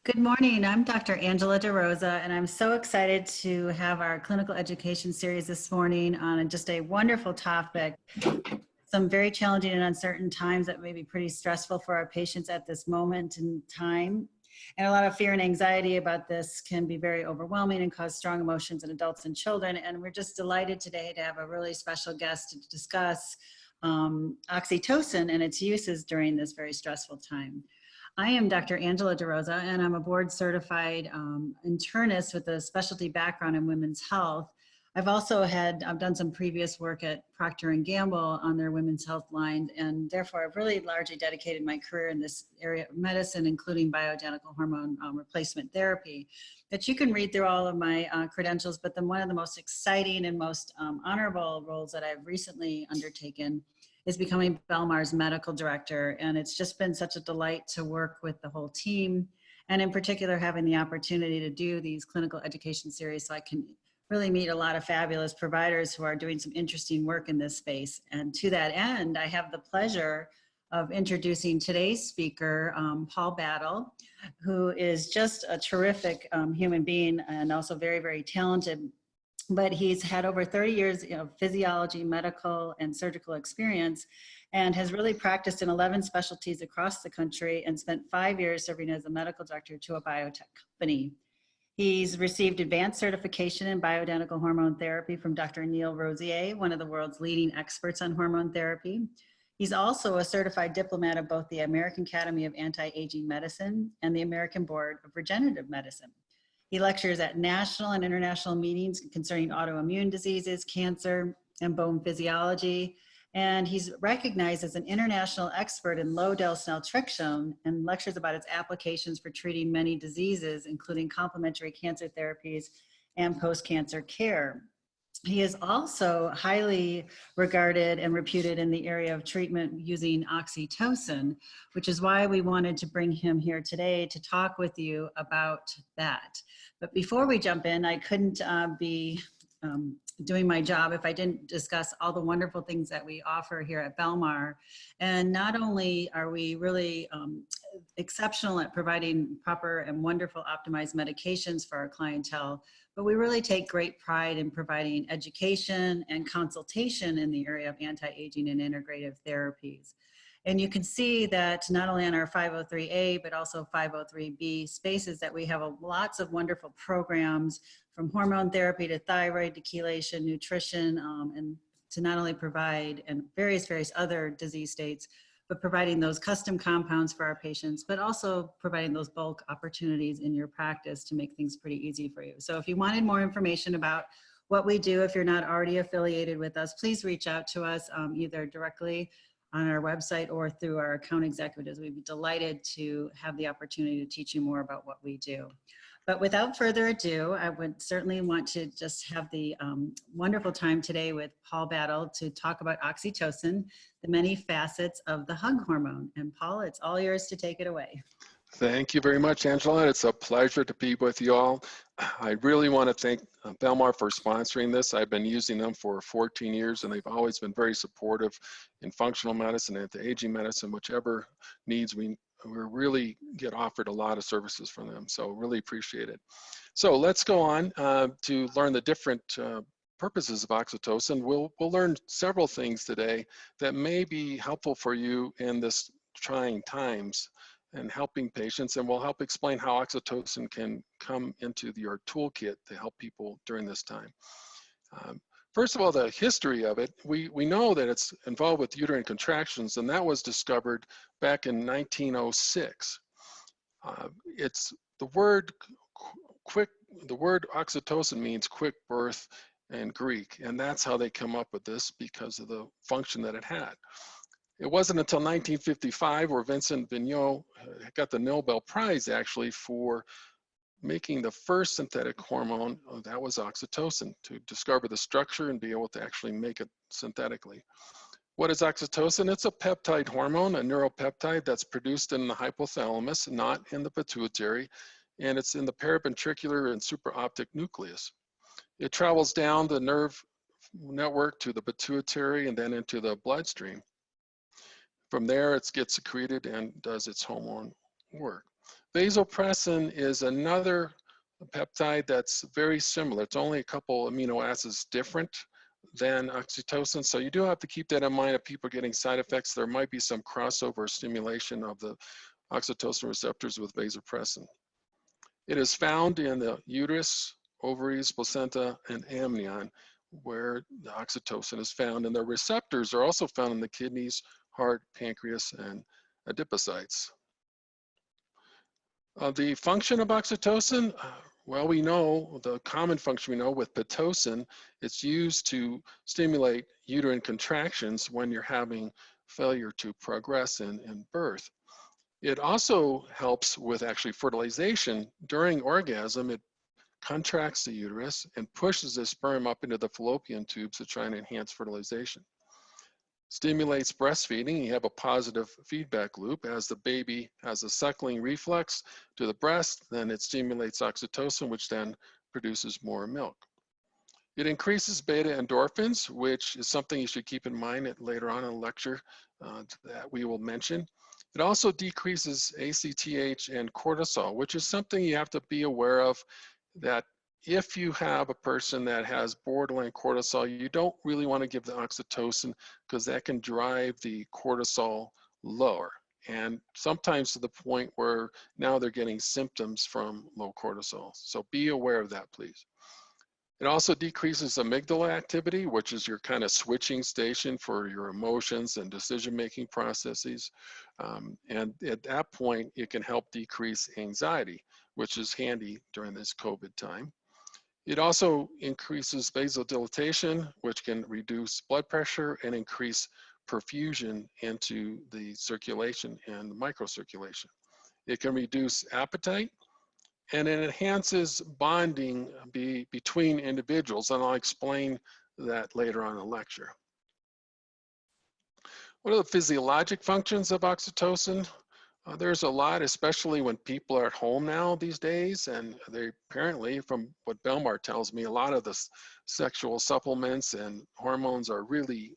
Good morning. I'm Dr. Angela DeRosa, and I'm so excited to have our clinical education series this morning on just a wonderful topic. Some very challenging and uncertain times that may be pretty stressful for our patients at this moment in time. And a lot of fear and anxiety about this can be very overwhelming and cause strong emotions in adults and children. And we're just delighted today to have a really special guest to discuss oxytocin and its uses during this very stressful time. I am Dr. Angela DeRosa, and I'm a board certified internist with a specialty background in women's health. I've done some previous work at Procter & Gamble on their women's health line, and therefore I've really largely dedicated my career in this area of medicine, including bioidentical hormone replacement therapy. But you can read through all of my credentials, but then one of the most exciting and most honorable roles that I've recently undertaken is becoming Belmar's medical director. And it's just been such a delight to work with the whole team, and in particular having the opportunity to do these clinical education series so I can really meet a lot of fabulous providers who are doing some interesting work in this space. And to that end, I have the pleasure of introducing today's speaker, Paul Battle, who is just a terrific human being and also very, very talented. But he's had over 30 years of physiology, medical, and surgical experience, and has really practiced in 11 specialties across the country and spent 5 years serving as a medical director to a biotech company. He's received advanced certification in bioidentical hormone therapy from Dr. Neil Rosier, one of the world's leading experts on hormone therapy. He's also a certified diplomat of both the American Academy of Anti-Aging Medicine and the American Board of Regenerative Medicine. He lectures at national and international meetings concerning autoimmune diseases, cancer, and bone physiology. And he's recognized as an international expert in low-dose naltrexone and lectures about its applications for treating many diseases, including complementary cancer therapies and post-cancer care. He is also highly regarded and reputed in the area of treatment using oxytocin, which is why we wanted to bring him here today to talk with you about that. But before we jump in, I couldn't be doing my job if I didn't discuss all the wonderful things that we offer here at Belmar. And not only are we really exceptional at providing proper and wonderful optimized medications for our clientele, but we really take great pride in providing education and consultation in the area of anti-aging and integrative therapies. And you can see that not only on our 503A, but also 503B spaces that we have lots of wonderful programs from hormone therapy to thyroid to chelation, nutrition, and to not only provide and various other disease states, but providing those custom compounds for our patients, but also providing those bulk opportunities in your practice to make things pretty easy for you. So if you wanted more information about what we do, if you're not already affiliated with us, please reach out to us either directly on our website or through our account executives. We'd be delighted to have the opportunity to teach you more about what we do. But without further ado, I would certainly want to just have the wonderful time today with Paul Battle to talk about oxytocin, the many facets of the hug hormone. And Paul, it's all yours to take it away. Thank you very much, Angela. It's a pleasure to be with you all. I really want to thank Belmar for sponsoring this. I've been using them for 14 years, and they've always been very supportive in functional medicine, anti-aging medicine, whichever needs we really get offered a lot of services from them. So really appreciate it. So let's go on to learn the different purposes of oxytocin. We'll learn several things today that may be helpful for you in this trying times and helping patients, and we'll help explain how oxytocin can come into your toolkit to help people during this time. First of all, the history of it, we know that it's involved with uterine contractions, and that was discovered back in 1906. It's the word oxytocin means quick birth in Greek, and that's how they come up with this because of the function that it had. It wasn't until 1955 where Vincent Vignot got the Nobel Prize actually for making the first synthetic hormone, that was oxytocin, to discover the structure and be able to actually make it synthetically. What is oxytocin? It's a peptide hormone, a neuropeptide that's produced in the hypothalamus, not in the pituitary, and it's in the paraventricular and supraoptic nucleus. It travels down the nerve network to the pituitary and then into the bloodstream. From there, it gets secreted and does its hormone work. Vasopressin is another peptide that's very similar. It's only a couple amino acids different than oxytocin. So you do have to keep that in mind if people are getting side effects. There might be some crossover stimulation of the oxytocin receptors with vasopressin. It is found in the uterus, ovaries, placenta, and amnion, where the oxytocin is found. And the receptors are also found in the kidneys, heart, pancreas, and adipocytes. The function of oxytocin, well, we know the common function we know with Pitocin, it's used to stimulate uterine contractions when you're having failure to progress in birth. It also helps with actually fertilization. During orgasm, it contracts the uterus and pushes the sperm up into the fallopian tubes to try and enhance fertilization. Stimulates breastfeeding. You have a positive feedback loop. As the baby has a suckling reflex to the breast, then it stimulates oxytocin, which then produces more milk. It increases beta endorphins, which is something you should keep in mind later on in the lecture that we will mention. It also decreases ACTH and cortisol, which is something you have to be aware of, that if you have a person that has borderline cortisol, you don't really want to give the oxytocin because that can drive the cortisol lower. And sometimes to the point where now they're getting symptoms from low cortisol. So be aware of that, please. It also decreases amygdala activity, which is your kind of switching station for your emotions and decision-making processes. And at that point, it can help decrease anxiety, which is handy during this COVID time. It also increases vasodilatation, which can reduce blood pressure and increase perfusion into the circulation and microcirculation. It can reduce appetite, and it enhances bonding between individuals, and I'll explain that later on in the lecture. What are the physiologic functions of oxytocin? There's a lot, especially when people are at home now these days, and they apparently, from what Belmar tells me, a lot of the sexual supplements and hormones are really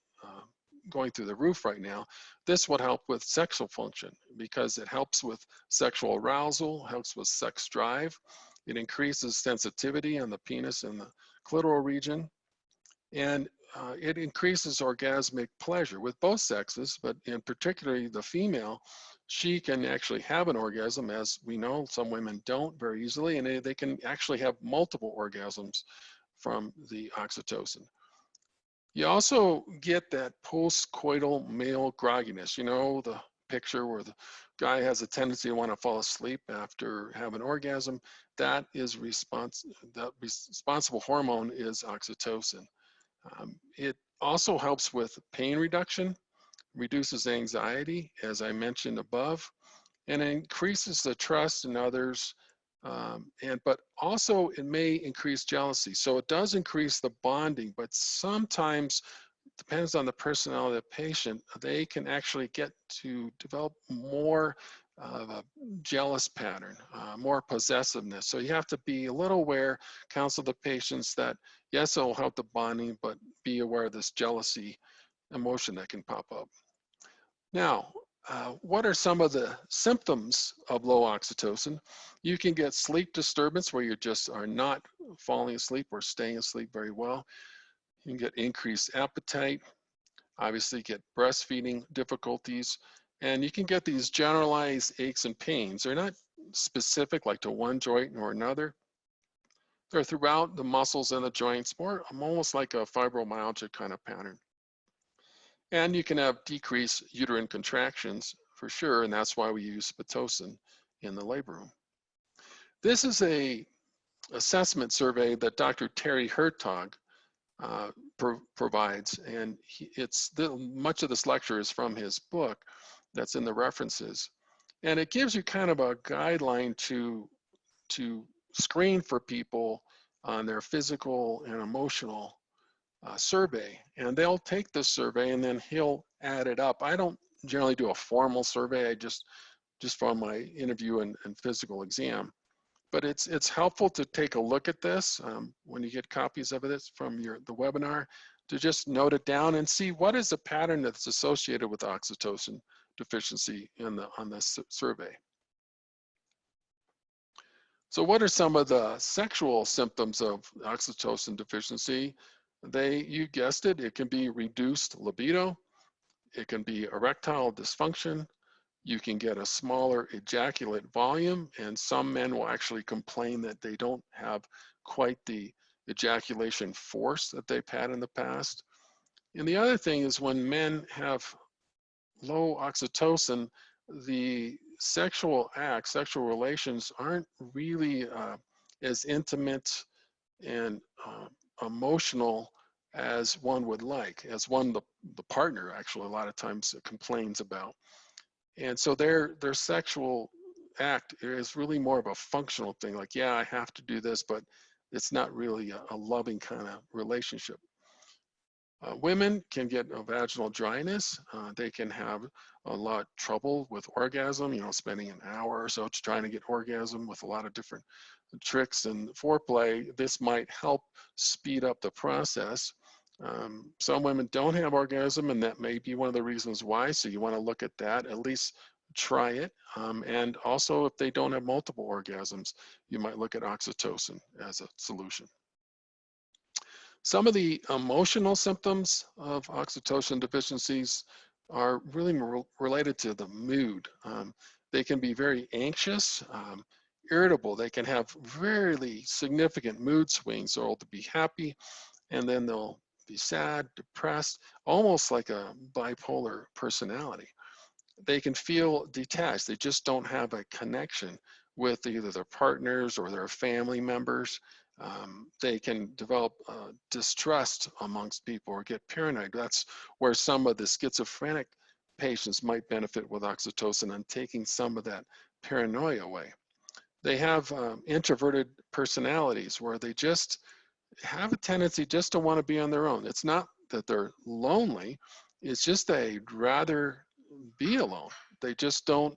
going through the roof right now. This would help with sexual function because it helps with sexual arousal, helps with sex drive. It increases sensitivity on the penis and the clitoral region, and it increases orgasmic pleasure with both sexes, but in particularly the female. She can actually have an orgasm, as we know some women don't very easily, and they can actually have multiple orgasms from the oxytocin. You also get that post-coital male grogginess. You know, the picture where the guy has a tendency to want to fall asleep after having an orgasm. That responsible hormone is oxytocin. It also helps with pain reduction, reduces anxiety, as I mentioned above, and increases the trust in others, but also it may increase jealousy. So it does increase the bonding, but sometimes, depends on the personality of the patient, they can actually get to develop more of a jealous pattern, more possessiveness. So you have to be a little aware, counsel the patients that, yes, it will help the bonding, but be aware of this jealousy emotion that can pop up. Now, what are some of the symptoms of low oxytocin? You can get sleep disturbance where you just are not falling asleep or staying asleep very well. You can get increased appetite, obviously get breastfeeding difficulties, and you can get these generalized aches and pains. They're not specific like to one joint or another. They're throughout the muscles and the joints, almost like a fibromyalgia kind of pattern. And you can have decreased uterine contractions for sure, and that's why we use Pitocin in the labor room. This is a assessment survey that Dr. Terry Hertog provides, and much of this lecture is from his book that's in the references. And it gives you kind of a guideline to screen for people on their physical and emotional survey, and they'll take this survey and then he'll add it up. I don't generally do a formal survey, I just from my interview and physical exam, but it's helpful to take a look at this when you get copies of it from the webinar, to just note it down and see what is the pattern that's associated with oxytocin deficiency on this survey. So what are some of the sexual symptoms of oxytocin deficiency? You guessed it, it can be reduced libido, it can be erectile dysfunction, you can get a smaller ejaculate volume, and some men will actually complain that they don't have quite the ejaculation force that they've had in the past. And the other thing is when men have low oxytocin, the sexual acts, sexual relations aren't really as intimate and emotional as one would like, as the partner actually a lot of times complains about. And so their sexual act is really more of a functional thing, like, yeah, I have to do this, but it's not really a loving kind of relationship. Women can get a vaginal dryness. They can have a lot of trouble with orgasm, spending an hour or so trying to get orgasm with a lot of different tricks and foreplay. This might help speed up the process. Some women don't have orgasm, and that may be one of the reasons why. So you want to look at that, at least try it. And also, if they don't have multiple orgasms, you might look at oxytocin as a solution. Some of the emotional symptoms of oxytocin deficiencies are really related to the mood. They can be very anxious, irritable. They can have really significant mood swings. So they'll be happy, and then they'll be sad, depressed, almost like a bipolar personality. They can feel detached. They just don't have a connection with either their partners or their family members. They can develop distrust amongst people or get paranoid. That's where some of the schizophrenic patients might benefit with oxytocin and taking some of that paranoia away. They have introverted personalities where they just have a tendency just to want to be on their own. It's not that they're lonely, it's just they'd rather be alone. They just don't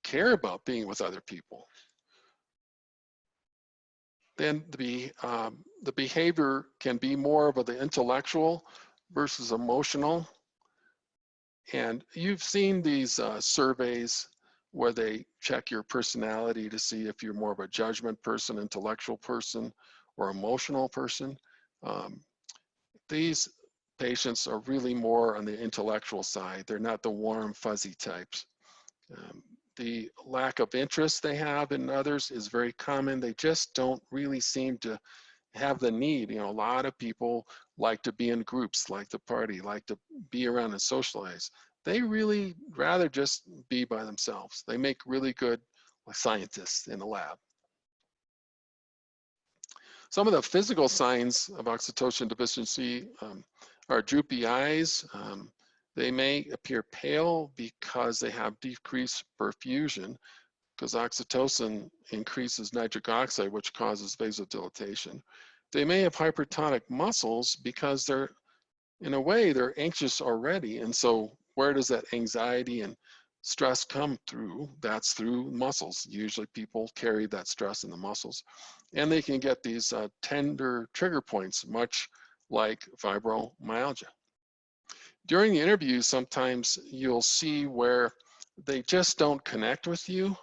care about being with other people. Then the behavior can be more of the intellectual versus emotional. And you've seen these surveys where they check your personality to see if you're more of a judgment person, intellectual person, or emotional person. These patients are really more on the intellectual side. They're not the warm, fuzzy types. The lack of interest they have in others is very common. They just don't really seem to have the need. A lot of people like to be in groups, like to party, like to be around and socialize. They really rather just be by themselves. They make really good scientists in the lab. Some of the physical signs of oxytocin deficiency are droopy eyes. They may appear pale because they have decreased perfusion, because oxytocin increases nitric oxide, which causes vasodilatation. They may have hypertonic muscles because in a way, they're anxious already. And so where does that anxiety and stress come through? That's through muscles. Usually people carry that stress in the muscles. And they can get these tender trigger points, much like fibromyalgia. During the interview, sometimes you'll see where they just don't connect with you.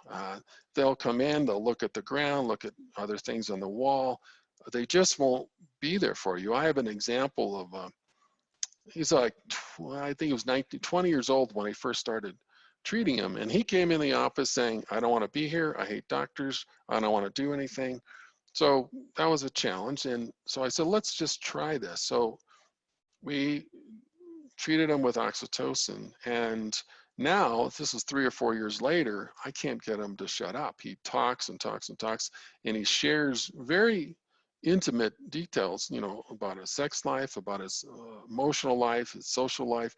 They'll come in, they'll look at the ground, look at other things on the wall. They just won't be there for you. I have an example of, he's like, I think he was 20 years old when I first started treating him. And he came in the office saying, I don't want to be here. I hate doctors. I don't want to do anything. So that was a challenge. And so I said, let's just try this. So we treated him with oxytocin, and now this is 3 or 4 years later, I can't get him to shut up. He talks and talks and talks, and he shares very intimate details, about his sex life, about his emotional life, his social life.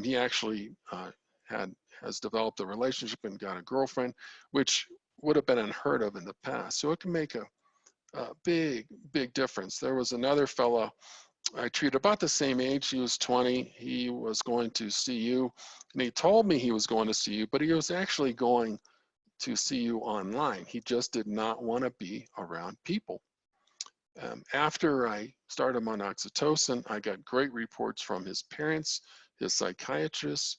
He actually has developed a relationship and got a girlfriend, which would have been unheard of in the past. So it can make a big difference. There was another fellow I treated about the same age. He was 20. He was going to CU, and he told me he was going to CU, but he was actually going to CU online. He just did not want to be around people. After I started him on oxytocin, I got great reports from his parents. His psychiatrist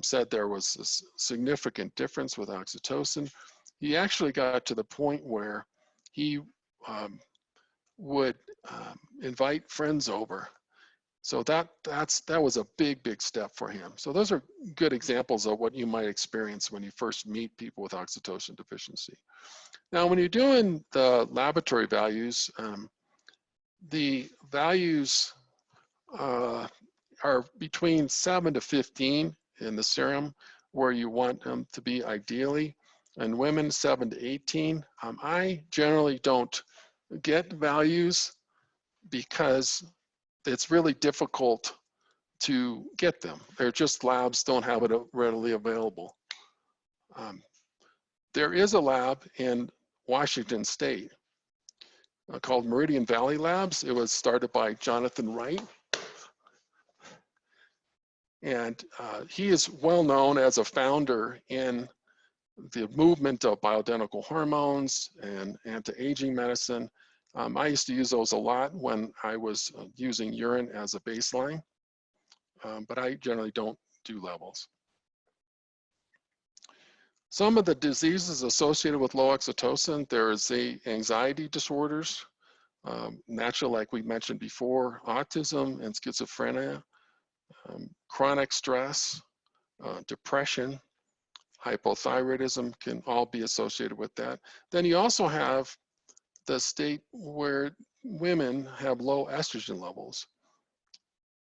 said there was a significant difference with oxytocin. He actually got to the point where he would invite friends over. So that was a big step for him. So those are good examples of what you might experience when you first meet people with oxytocin deficiency. Now, when you're doing the laboratory values, the values are between 7 to 15 in the serum, where you want them to be ideally. And women, 7 to 18. I generally don't get values because it's really difficult to get them. They're just labs don't have it readily available. There is a lab in Washington State called Meridian Valley Labs. It was started by Jonathan Wright. And he is well known as a founder in the movement of bioidentical hormones and anti-aging medicine. I used to use those a lot when I was using urine as a baseline, but I generally don't do levels. Some of the diseases associated with low oxytocin, there is the anxiety disorders, natural, like we mentioned before, autism and schizophrenia, chronic stress, depression, hypothyroidism can all be associated with that. Then you also have the state where women have low estrogen levels.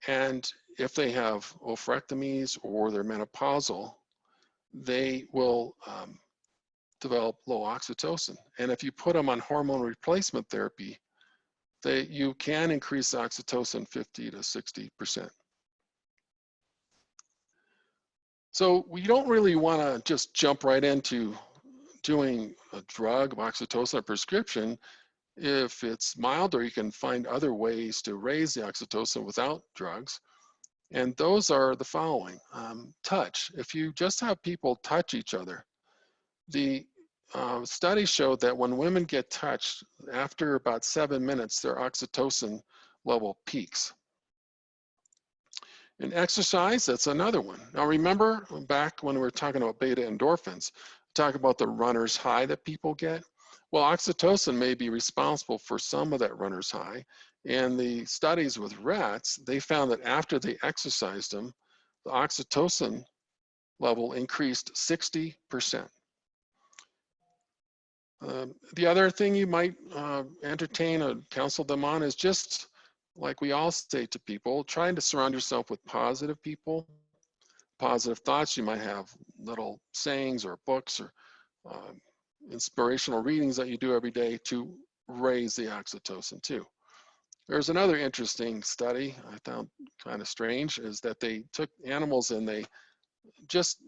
And if they have oophorectomies or they're menopausal, they will develop low oxytocin. And if you put them on hormone replacement therapy, you can increase oxytocin 50 to 60%. So we don't really want to just jump right into doing a drug, oxytocin, or prescription. If it's milder, you can find other ways to raise the oxytocin without drugs. And those are the following. Touch. If you just have people touch each other, the studies showed that when women get touched, after about 7 minutes, their oxytocin level peaks. And exercise, that's another one. Now remember back when we were talking about beta endorphins, talk about the runner's high that people get. Well, oxytocin may be responsible for some of that runner's high. And the studies with rats, they found that after they exercised them, the oxytocin level increased 60%. The other thing you might entertain or counsel them on is just, like we all say to people, trying to surround yourself with positive people, positive thoughts. You might have little sayings or books or inspirational readings that you do every day to raise the oxytocin too. There's another interesting study I found kind of strange, is that they took animals and they just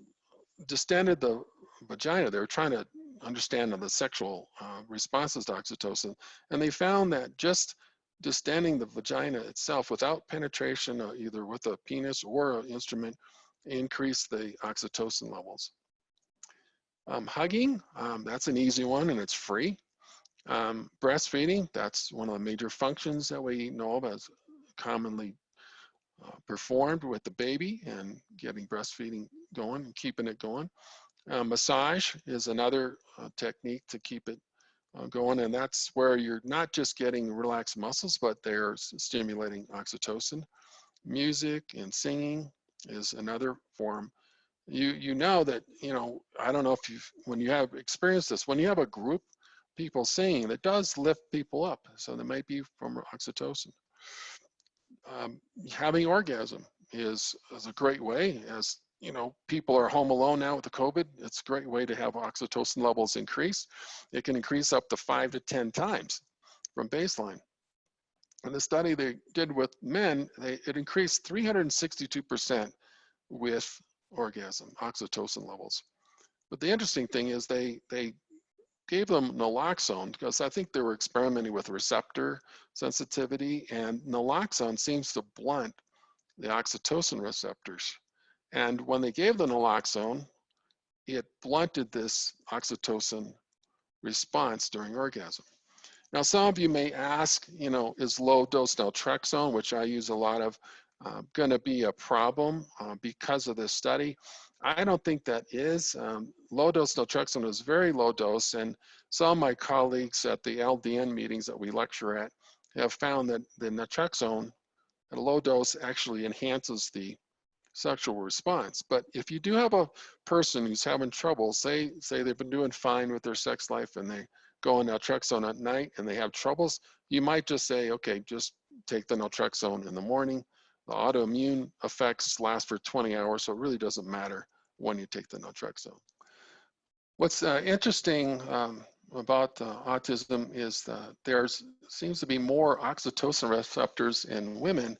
distended the vagina. They were trying to understand the sexual responses to oxytocin, and they found that just distending the vagina itself without penetration, either with a penis or an instrument, increased the oxytocin levels. Hugging, that's an easy one and it's free. Breastfeeding, that's one of the major functions that we know of as commonly performed with the baby, and getting breastfeeding going and keeping it going. Massage is another technique to keep it going, and that's where you're not just getting relaxed muscles, but they're stimulating oxytocin. Music and singing is another form. You know that, I don't know if when you have experienced this, when you have a group people singing, that does lift people up. So that might be from oxytocin. Having orgasm is a great way. As people are home alone now with the COVID, it's a great way to have oxytocin levels increase. It can increase up to 5 to 10 times from baseline. And the study they did with men, it increased 362% with orgasm, oxytocin levels. But the interesting thing is they gave them naloxone, because I think they were experimenting with receptor sensitivity, and naloxone seems to blunt the oxytocin receptors. And when they gave the naloxone, it blunted this oxytocin response during orgasm. Now, some of you may ask, is low dose naltrexone, which I use a lot of, going to be a problem because of this study. I don't think that is. Low dose naltrexone is very low dose, and some of my colleagues at the LDN meetings that we lecture at have found that the naltrexone at a low dose actually enhances the sexual response. But if you do have a person who's having trouble, say they've been doing fine with their sex life and they go on naltrexone at night and they have troubles, you might just say, okay, just take the naltrexone in the morning. The autoimmune effects last for 20 hours, so it really doesn't matter when you take the naltrexone. What's interesting about autism is that there seems to be more oxytocin receptors in women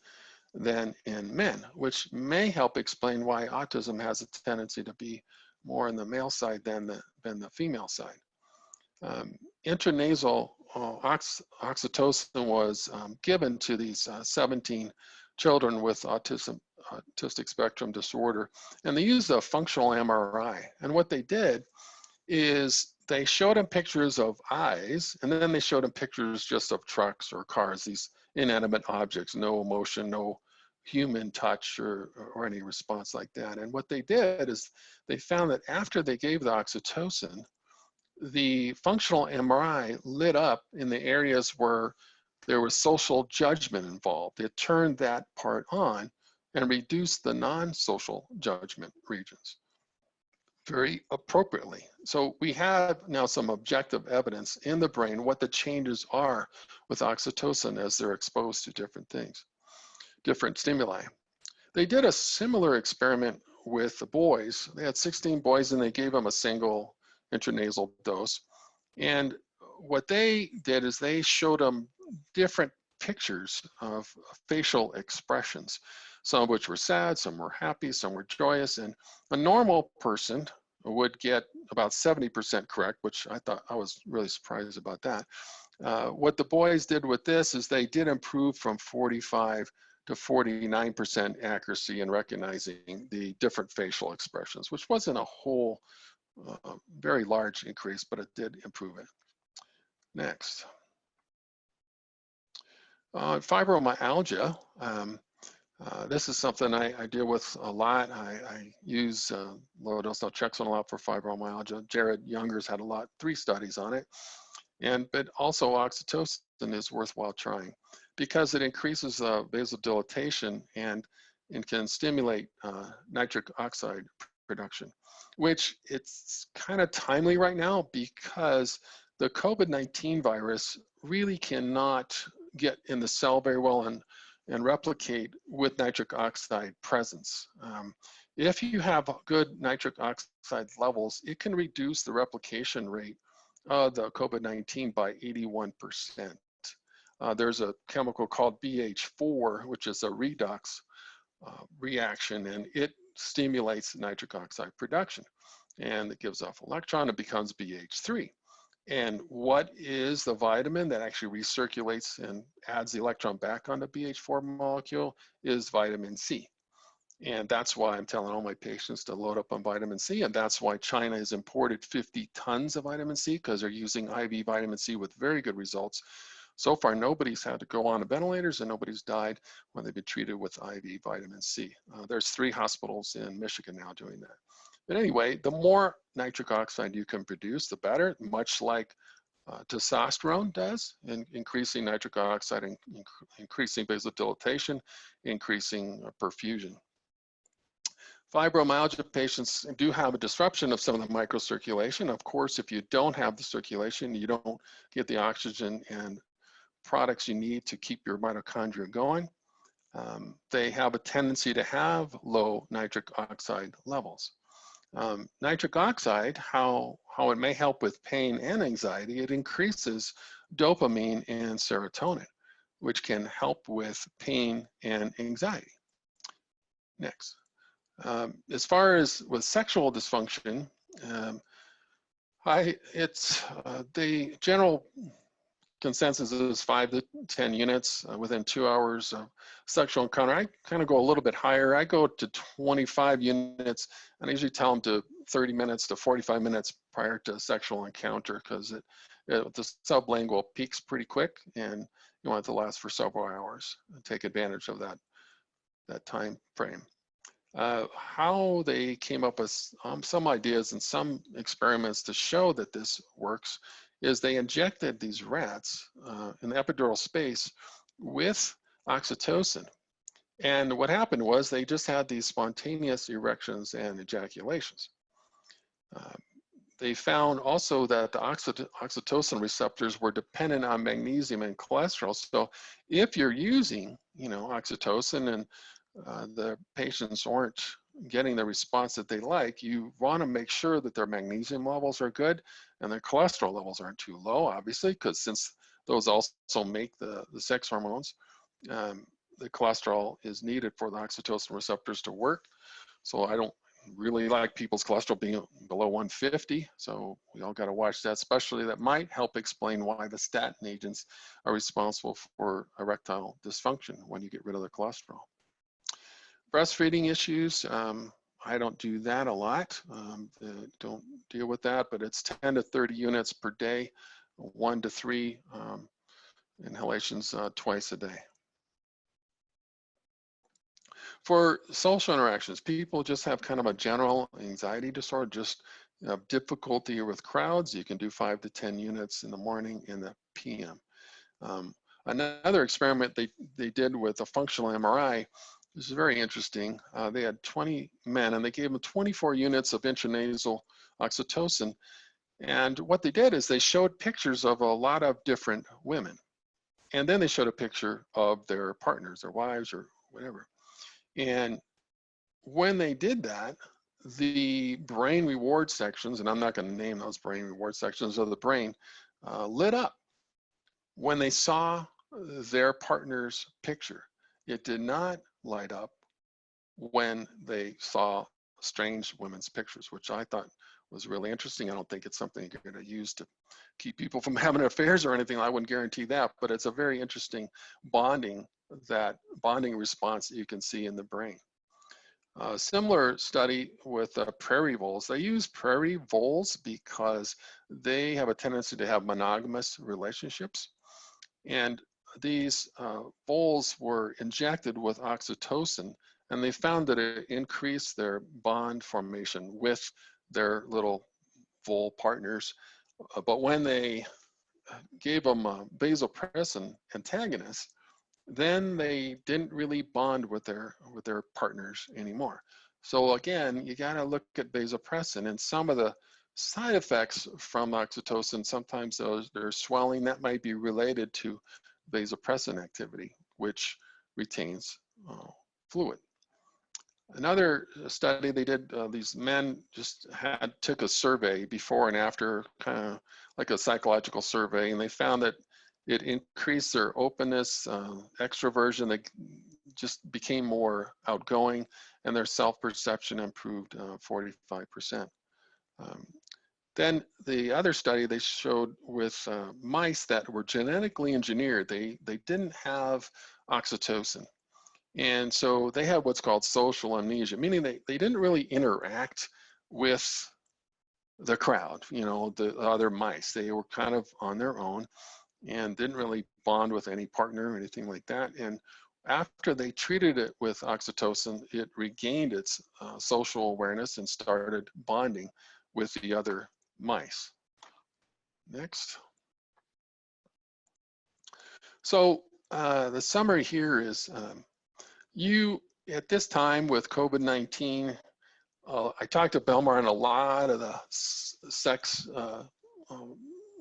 than in men, which may help explain why autism has a tendency to be more in the male side than the female side. Intranasal oxytocin was given to these 17 children with autistic spectrum disorder, and they used a functional MRI. And what they did is they showed them pictures of eyes, and then they showed them pictures just of trucks or cars, these inanimate objects, no emotion, no human touch or any response like that. And what they did is they found that after they gave the oxytocin, the functional MRI lit up in the areas where there was social judgment involved. It turned that part on and reduced the non-social judgment regions very appropriately. So we have now some objective evidence in the brain what the changes are with oxytocin as they're exposed to different things, different stimuli. They did a similar experiment with the boys. They had 16 boys and they gave them a single intranasal dose. And what they did is they showed them different pictures of facial expressions, some of which were sad, some were happy, some were joyous. And a normal person would get about 70% correct, which I was really surprised about that. What the boys did with this is they did improve from 45 to 49% accuracy in recognizing the different facial expressions, which wasn't a whole very large increase, but it did improve it. Next. Fibromyalgia. This is something I deal with a lot. I use low-dose naltrexone a lot for fibromyalgia. Jared Younger's had 3 studies on it. But also oxytocin is worthwhile trying because it increases vasodilatation and can stimulate nitric oxide production, which it's kind of timely right now because the COVID-19 virus really cannot get in the cell very well and replicate with nitric oxide presence. If you have good nitric oxide levels, it can reduce the replication rate of the COVID-19 by 81%. There's a chemical called BH4, which is a redox reaction, and it stimulates nitric oxide production. And it gives off electron, it becomes BH3. And what is the vitamin that actually recirculates and adds the electron back on the BH4 molecule is vitamin C. And that's why I'm telling all my patients to load up on vitamin C. And that's why China has imported 50 tons of vitamin C, because they're using IV vitamin C with very good results. So far, nobody's had to go on to ventilators and nobody's died when they've been treated with IV vitamin C. There's 3 hospitals in Michigan now doing that. But anyway, the more nitric oxide you can produce, the better, much like testosterone does, in increasing nitric oxide and increasing vasodilatation, increasing perfusion. Fibromyalgia patients do have a disruption of some of the microcirculation. Of course, if you don't have the circulation, you don't get the oxygen and products you need to keep your mitochondria going. They have a tendency to have low nitric oxide levels. Nitric oxide, how it may help with pain and anxiety, it increases dopamine and serotonin, which can help with pain and anxiety. Next. As far as with sexual dysfunction, the general consensus is 5 to 10 units within 2 hours of sexual encounter. I kind of go a little bit higher. I go to 25 units, and I usually tell them to 30 minutes to 45 minutes prior to sexual encounter, because the sublingual peaks pretty quick, and you want it to last for several hours and take advantage of that that time frame. How they came up with some ideas and some experiments to show that this works is they injected these rats in the epidural space with oxytocin. And what happened was they just had these spontaneous erections and ejaculations. They found also that the oxytocin receptors were dependent on magnesium and cholesterol. So if you're using, oxytocin and the patients aren't getting the response that they like, you want to make sure that their magnesium levels are good and their cholesterol levels aren't too low, obviously, because since those also make the sex hormones, the cholesterol is needed for the oxytocin receptors to work. So I don't really like people's cholesterol being below 150. So we all got to watch that, especially that might help explain why the statin agents are responsible for erectile dysfunction when you get rid of the cholesterol. Breastfeeding issues, I don't do that a lot. Don't deal with that, but it's 10 to 30 units per day, 1 to 3 inhalations twice a day. For social interactions, people just have kind of a general anxiety disorder, just difficulty with crowds. You can do 5 to 10 units in the morning and the PM. Another experiment they did with a functional MRI, this is very interesting. They had 20 men and they gave them 24 units of intranasal oxytocin. And what they did is they showed pictures of a lot of different women. And then they showed a picture of their partners, their wives or whatever. And when they did that, the brain reward sections, and I'm not going to name those brain reward sections of the brain, lit up when they saw their partner's picture. It did not light up when they saw strange women's pictures, which I thought was really interesting. I don't think it's something you're going to use to keep people from having affairs or anything. I wouldn't guarantee that, but it's a very interesting bonding response that you can see in the brain. Similar study with prairie voles. They use prairie voles because they have a tendency to have monogamous relationships. And these voles were injected with oxytocin, and they found that it increased their bond formation with their little vole partners. But when they gave them vasopressin antagonists, then they didn't really bond with their partners anymore. So again, you got to look at vasopressin and some of the side effects from oxytocin. Sometimes there's swelling that might be related to vasopressin activity, which retains fluid. Another study they did, these men just took a survey before and after, kind of like a psychological survey, and they found that it increased their openness, extroversion. They just became more outgoing, and their self-perception improved 45%. Then the other study they showed with mice that were genetically engineered, they didn't have oxytocin. And so they had what's called social amnesia, meaning they didn't really interact with the crowd, the other mice. They were kind of on their own and didn't really bond with any partner or anything like that. And after they treated it with oxytocin, it regained its social awareness and started bonding with the other mice. Next. So the summary here is at this time with COVID-19, I talked to Belmar on a lot of the sex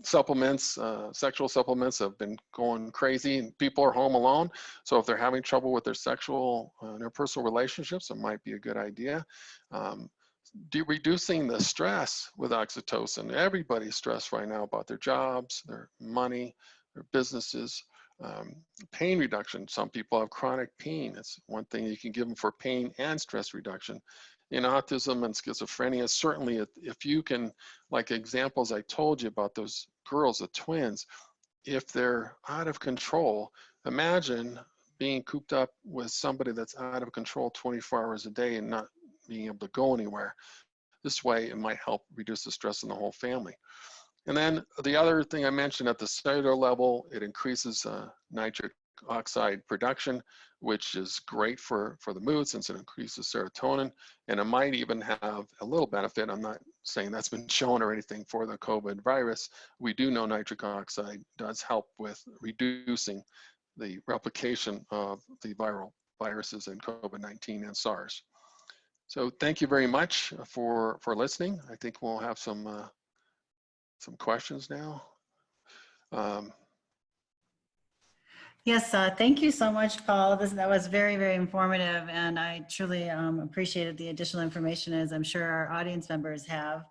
supplements, sexual supplements have been going crazy, and people are home alone. So if they're having trouble with their sexual interpersonal relationships, it might be a good idea. Reducing the stress with oxytocin. Everybody's stressed right now about their jobs, their money, their businesses. Pain reduction. Some people have chronic pain. It's one thing you can give them for pain and stress reduction. In autism and schizophrenia, certainly if you can, like examples I told you about those girls, the twins, if they're out of control, imagine being cooped up with somebody that's out of control 24 hours a day and not being able to go anywhere. This way, it might help reduce the stress in the whole family. And then the other thing I mentioned at the cellular level, it increases nitric oxide production, which is great for the mood since it increases serotonin, and it might even have a little benefit. I'm not saying that's been shown or anything for the COVID virus. We do know nitric oxide does help with reducing the replication of the viral viruses in COVID-19 and SARS. So thank you very much for listening. I think we'll have some questions now. Yes, thank you so much, Paul. That was very, very informative, and I truly appreciated the additional information, as I'm sure our audience members have.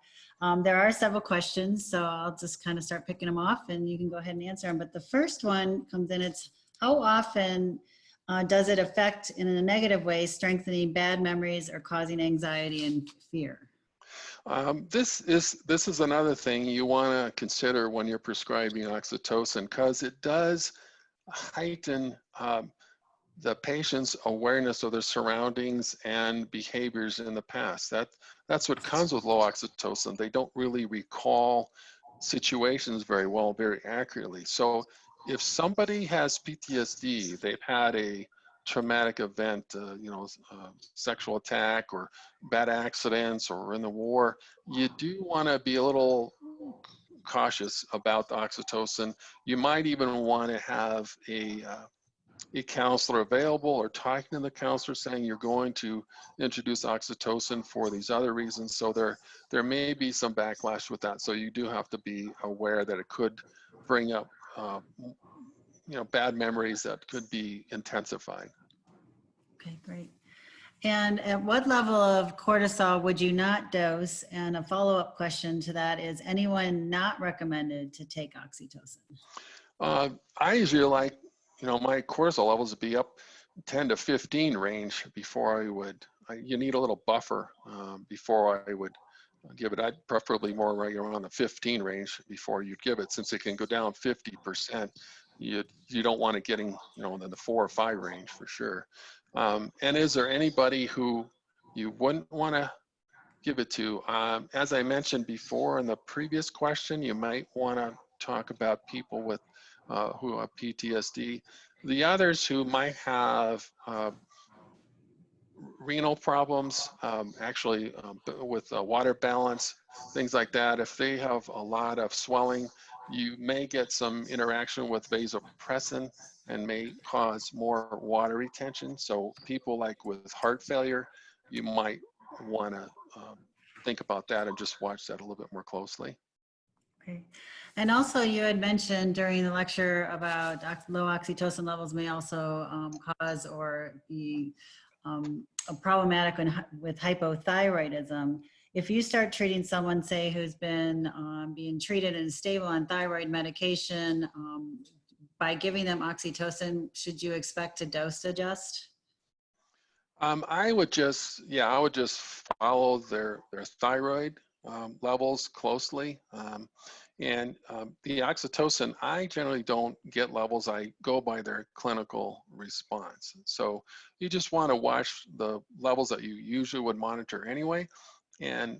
There are several questions, so I'll just kind of start picking them off, and you can go ahead and answer them. But the first one comes in, it's how often does it affect in a negative way, strengthening bad memories or causing anxiety and fear? This is another thing you want to consider when you're prescribing oxytocin, because it does heighten the patient's awareness of their surroundings and behaviors in the past. That's what comes with low oxytocin. They don't really recall situations very well, very accurately. So if somebody has PTSD, they've had a traumatic event, sexual attack or bad accidents or in the war, you do want to be a little cautious about the oxytocin. You might even want to have a counselor available, or talking to the counselor saying you're going to introduce oxytocin for these other reasons. So there may be some backlash with that. So you do have to be aware that it could bring up bad memories that could be intensified. Okay, great. And at what level of cortisol would you not dose? And a follow-up question to that is, anyone not recommended to take oxytocin? I usually like, my cortisol levels to be up 10 to 15 range before you need a little buffer before I would give it. I'd preferably more right around the 15 range before you'd give it, since it can go down 50%. You don't want it getting, in the 4 or 5 range for sure. And is there anybody who you wouldn't want to give it to? As I mentioned before in the previous question, you might want to talk about people with who have PTSD. The others who might have renal problems, with water balance, things like that. If they have a lot of swelling, you may get some interaction with vasopressin and may cause more water retention. So people like with heart failure, you might want to think about that and just watch that a little bit more closely. Okay. And also you had mentioned during the lecture about low oxytocin levels may also cause or be problematic with hypothyroidism. If you start treating someone, say, who's been being treated and stable on thyroid medication, by giving them oxytocin, should you expect to dose adjust? I would just follow their thyroid levels closely. And the oxytocin, I generally don't get levels. I go by their clinical response. So you just want to watch the levels that you usually would monitor anyway, and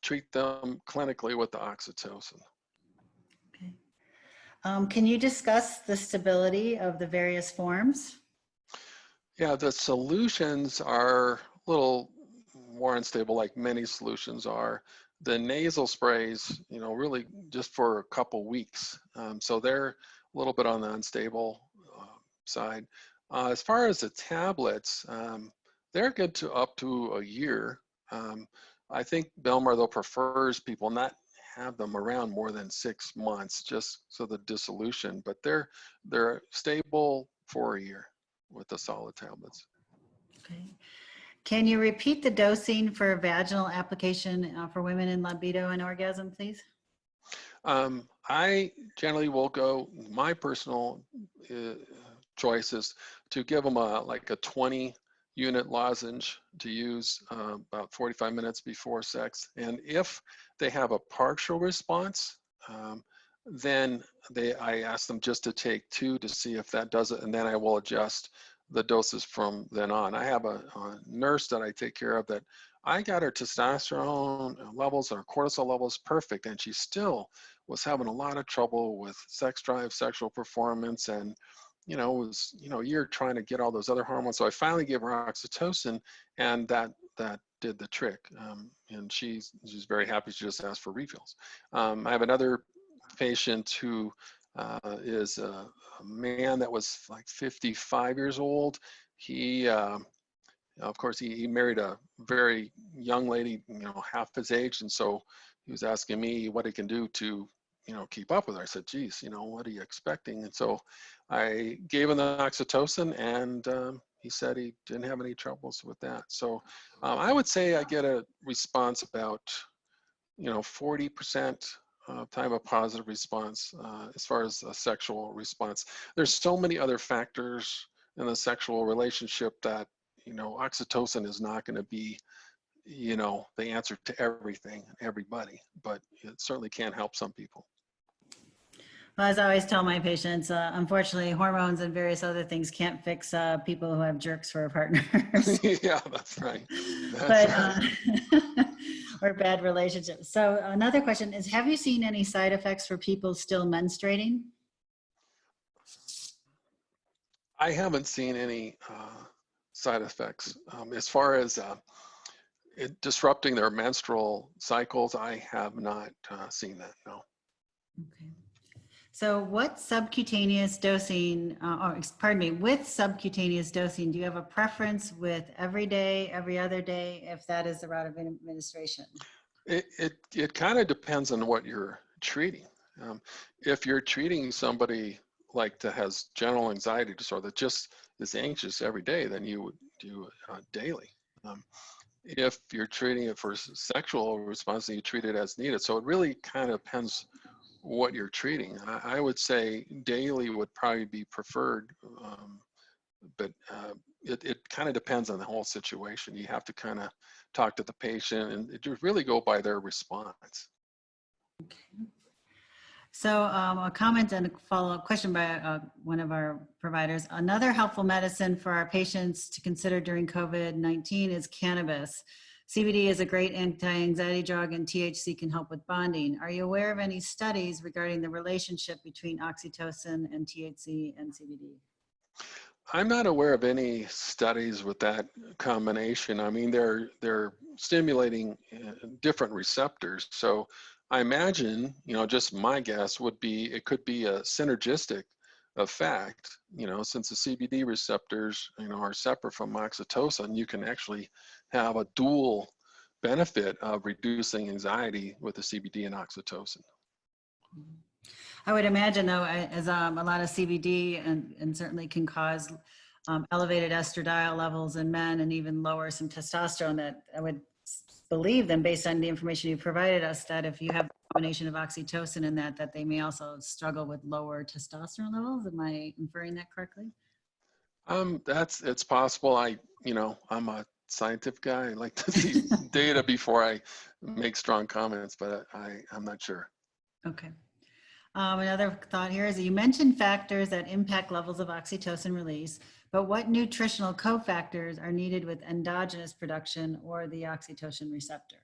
treat them clinically with the oxytocin. Okay. Can you discuss the stability of the various forms? Yeah, the solutions are a little more unstable, like many solutions are. The nasal sprays, really just for a couple weeks. So they're a little bit on the unstable side. As far as the tablets, they're good to up to a year. I think Belmar, though, prefers people not have them around more than 6 months, just so the dissolution, but they're stable for a year with the solid tablets. Okay. Can you repeat the dosing for vaginal application for women in libido and orgasm, please? I generally will go, my personal choice is to give them like a 20-unit lozenge to use about 45 minutes before sex. And if they have a partial response, then I ask them just to take 2 to see if that does it, and then I will adjust the doses from then on. I have a nurse that I take care of that I got her testosterone levels or cortisol levels perfect, and she still was having a lot of trouble with sex drive, sexual performance, and was, a year trying to get all those other hormones. So I finally gave her oxytocin, and that did the trick. And she's very happy. She just asked for refills. I have another patient who is a man that was like 55 years old. He, of course, he married a very young lady, half his age. And so he was asking me what he can do to, keep up with her. I said, geez, what are you expecting? And so I gave him the oxytocin, and he said he didn't have any troubles with that. So I would say I get a response about, 40% time a positive response as far as a sexual response. There's so many other factors in the sexual relationship that, oxytocin is not going to be, the answer to everything, everybody, but it certainly can help some people. Well, as I always tell my patients, unfortunately, hormones and various other things can't fix people who have jerks for partners. Yeah, that's right. But or bad relationships. So another question is, have you seen any side effects for people still menstruating? I haven't seen any side effects. As far as it disrupting their menstrual cycles, I have not seen that, no. Okay. So what subcutaneous dosing, with subcutaneous dosing, do you have a preference with every day, every other day, if that is the route of administration? It kind of depends on what you're treating. If you're treating somebody like that has general anxiety disorder that just is anxious every day, then you would do daily. If you're treating it for sexual response, then you treat it as needed. So it really kind of depends what you're treating. I would say daily would probably be preferred, but it kind of depends on the whole situation. You have to kind of talk to the patient, and it would really go by their response. Okay. So a comment and a follow-up question by one of our providers. Another helpful medicine for our patients to consider during COVID-19 is cannabis. CBD is a great anti-anxiety drug, and THC can help with bonding. Are you aware of any studies regarding the relationship between oxytocin and THC and CBD? I'm not aware of any studies with that combination. I mean, they're stimulating different receptors. So I imagine, just my guess would be it could be a synergistic effect. Since the CBD receptors, are separate from oxytocin, you can actually have a dual benefit of reducing anxiety with the CBD and oxytocin. I would imagine, though, as a lot of CBD and certainly can cause elevated estradiol levels in men and even lower some testosterone, that I would believe them based on the information you provided us, that if you have a combination of oxytocin in that they may also struggle with lower testosterone levels. Am I inferring that correctly? It's possible. I'm a scientific guy. I like to see data before I make strong comments, but I'm not sure. Okay. Another thought here is that you mentioned factors that impact levels of oxytocin release, but what nutritional cofactors are needed with endogenous production or the oxytocin receptor?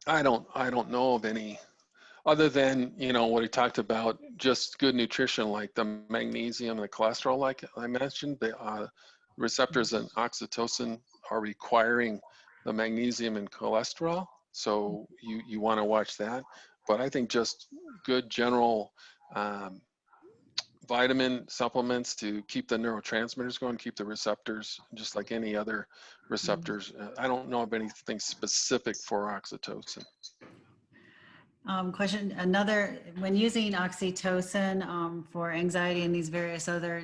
I don't know of any other than, what he talked about, just good nutrition, like the magnesium and the cholesterol, like I mentioned. The receptors and oxytocin are requiring the magnesium and cholesterol. So you want to watch that. But I think just good general vitamin supplements to keep the neurotransmitters going, keep the receptors, just like any other receptors. I don't know of anything specific for oxytocin. Question, when using oxytocin for anxiety and these various other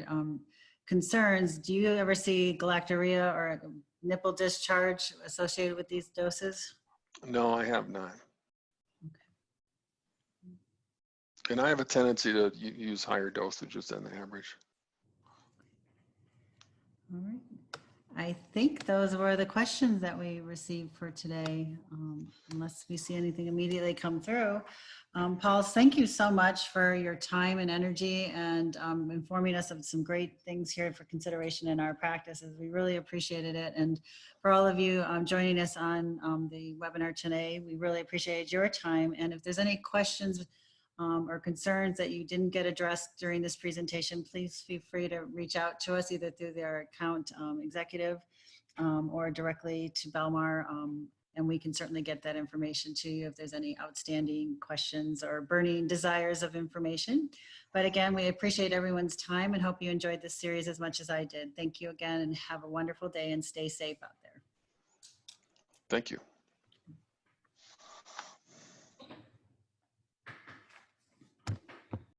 concerns, do you ever see galactorrhea or nipple discharge associated with these doses? No, I have not. Okay. And I have a tendency to use higher dosages than the average. All right. I think those were the questions that we received for today, unless we see anything immediately come through. Paul, thank you so much for your time and energy and informing us of some great things here for consideration in our practices. We really appreciated it. And for all of you joining us on the webinar today, we really appreciate your time. And if there's any questions or concerns that you didn't get addressed during this presentation, please feel free to reach out to us either through their account executive or directly to Belmar. And we can certainly get that information to you if there's any outstanding questions or burning desires of information. But again, we appreciate everyone's time and hope you enjoyed this series as much as I did. Thank you again and have a wonderful day and stay safe out there. Thank you.